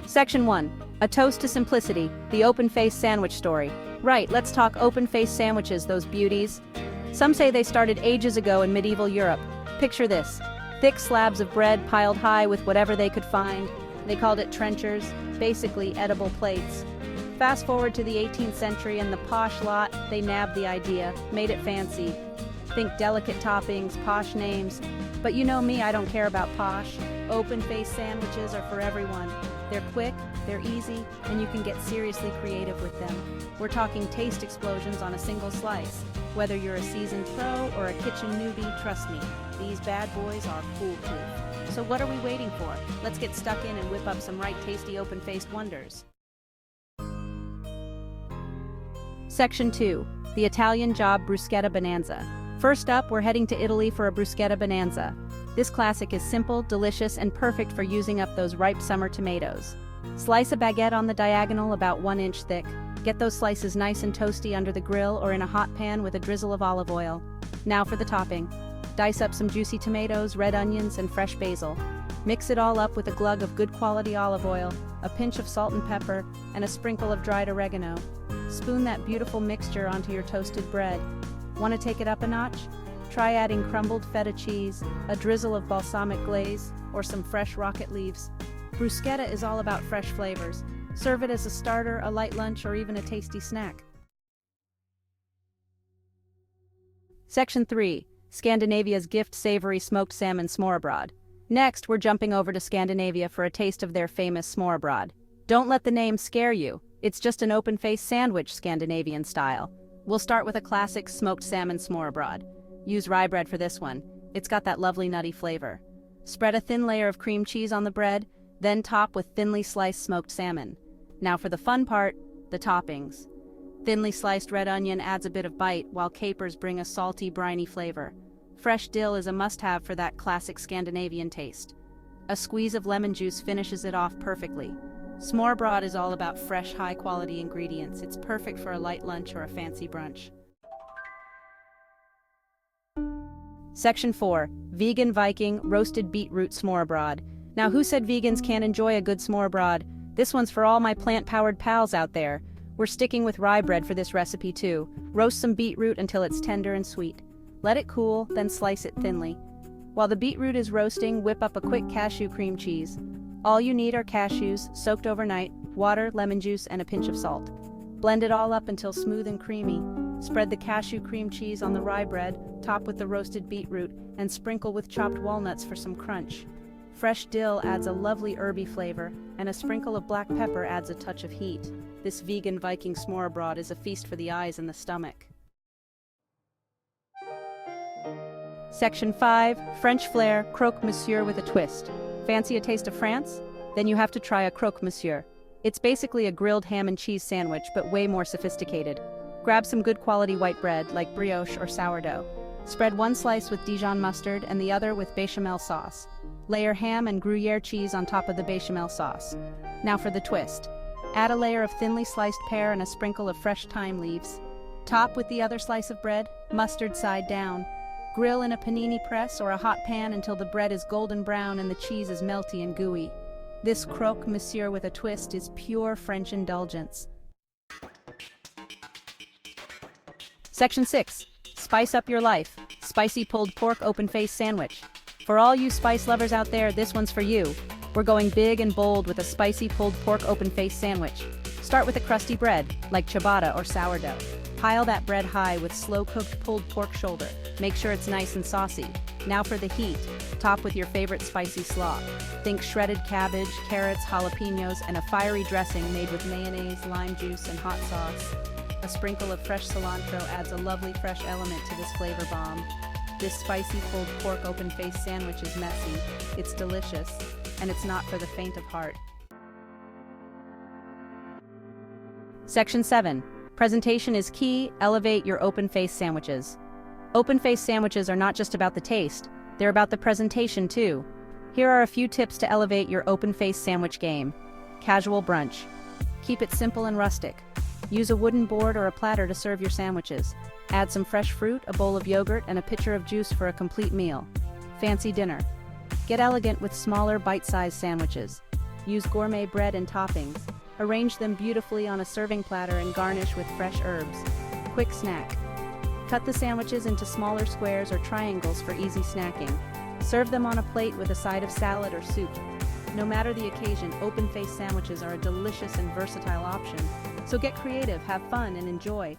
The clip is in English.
Section 1. A Toast to Simplicity, the open-faced sandwich story. Right, let's talk open-faced sandwiches, those beauties. Some say they started ages ago in medieval Europe. Picture this. Thick slabs of bread piled high with whatever they could find. They called it trenchers, basically edible plates. Fast forward to the 18th century and the posh lot, they nabbed the idea, made it fancy. Think delicate toppings, posh names. But you know me, I don't care about posh. Open-faced sandwiches are for everyone. They're quick, they're easy, and you can get seriously creative with them. We're talking taste explosions on a single slice. Whether you're a seasoned pro or a kitchen newbie, trust me, these bad boys are foolproof. So what are we waiting for? Let's get stuck in and whip up some right tasty open-faced wonders. Section 2. The Italian Job Bruschetta Bonanza. First up, we're heading to Italy for a bruschetta bonanza. This classic is simple, delicious, and perfect for using up those ripe summer tomatoes. Slice a baguette on the diagonal about 1 inch thick. Get those slices nice and toasty under the grill or in a hot pan with a drizzle of olive oil. Now for the topping. Dice up some juicy tomatoes, red onions, and fresh basil. Mix it all up with a glug of good quality olive oil, a pinch of salt and pepper, and a sprinkle of dried oregano. Spoon that beautiful mixture onto your toasted bread. Want to take it up a notch? Try adding crumbled feta cheese, a drizzle of balsamic glaze, or some fresh rocket leaves. Bruschetta is all about fresh flavors. Serve it as a starter, a light lunch, or even a tasty snack. Section 3. Scandinavia's gift savory smoked salmon smørrebrød. Next, we're jumping over to Scandinavia for a taste of their famous smørrebrød. Don't let the name scare you. It's just an open-faced sandwich Scandinavian style. We'll start with a classic smoked salmon smørrebrød. Use rye bread for this one. It's got that lovely nutty flavor. Spread a thin layer of cream cheese on the bread, then top with thinly sliced smoked salmon. Now for the fun part, the toppings. Thinly sliced red onion adds a bit of bite, while capers bring a salty, briny flavor. Fresh dill is a must-have for that classic Scandinavian taste. A squeeze of lemon juice finishes it off perfectly. Smørrebrød is all about fresh, high-quality ingredients. It's perfect for a light lunch or a fancy brunch. Section 4. Vegan Viking Roasted Beetroot Smørrebrød. Now who said vegans can't enjoy a good smørrebrød? This one's for all my plant-powered pals out there. We're sticking with rye bread for this recipe too. Roast some beetroot until it's tender and sweet. Let it cool, then slice it thinly. While the beetroot is roasting, whip up a quick cashew cream cheese. All you need are cashews, soaked overnight, water, lemon juice, and a pinch of salt. Blend it all up until smooth and creamy. Spread the cashew cream cheese on the rye bread, top with the roasted beetroot, and sprinkle with chopped walnuts for some crunch. Fresh dill adds a lovely herby flavor, and a sprinkle of black pepper adds a touch of heat. This vegan Viking smørrebrød is a feast for the eyes and the stomach. Section 5. French flair croque monsieur with a twist. Fancy a taste of France? Then you have to try a croque monsieur. It's basically a grilled ham and cheese sandwich, but way more sophisticated. Grab some good quality white bread, like brioche or sourdough. Spread one slice with Dijon mustard and the other with bechamel sauce. Layer ham and Gruyere cheese on top of the bechamel sauce. Now for the twist. Add a layer of thinly sliced pear and a sprinkle of fresh thyme leaves. Top with the other slice of bread, mustard side down. Grill in a panini press or a hot pan until the bread is golden brown and the cheese is melty and gooey. This croque monsieur with a twist is pure French indulgence. Section 6. Spice up your life. Spicy pulled pork open-faced sandwich. For all you spice lovers out there, this one's for you. We're going big and bold with a spicy pulled pork open-faced sandwich. Start with a crusty bread, like ciabatta or sourdough. Pile that bread high with slow-cooked pulled pork shoulder. Make sure it's nice and saucy. Now for the heat. Top with your favorite spicy slaw. Think shredded cabbage, carrots, jalapenos, and a fiery dressing made with mayonnaise, lime juice, and hot sauce. A sprinkle of fresh cilantro adds a lovely fresh element to this flavor bomb. This spicy pulled pork open-faced sandwich is messy, it's delicious, and it's not for the faint of heart. Section 7. Presentation is key. Elevate your open-faced sandwiches. Open-faced sandwiches are not just about the taste, they're about the presentation too. Here are a few tips to elevate your open-faced sandwich game. Casual brunch. Keep it simple and rustic. Use a wooden board or a platter to serve your sandwiches. Add some fresh fruit, a bowl of yogurt, and a pitcher of juice for a complete meal. Fancy dinner. Get elegant with smaller, bite-sized sandwiches. Use gourmet bread and toppings. Arrange them beautifully on a serving platter and garnish with fresh herbs. Quick snack. Cut the sandwiches into smaller squares or triangles for easy snacking. Serve them on a plate with a side of salad or soup. No matter the occasion, open-faced sandwiches are a delicious and versatile option. So get creative, have fun, and enjoy.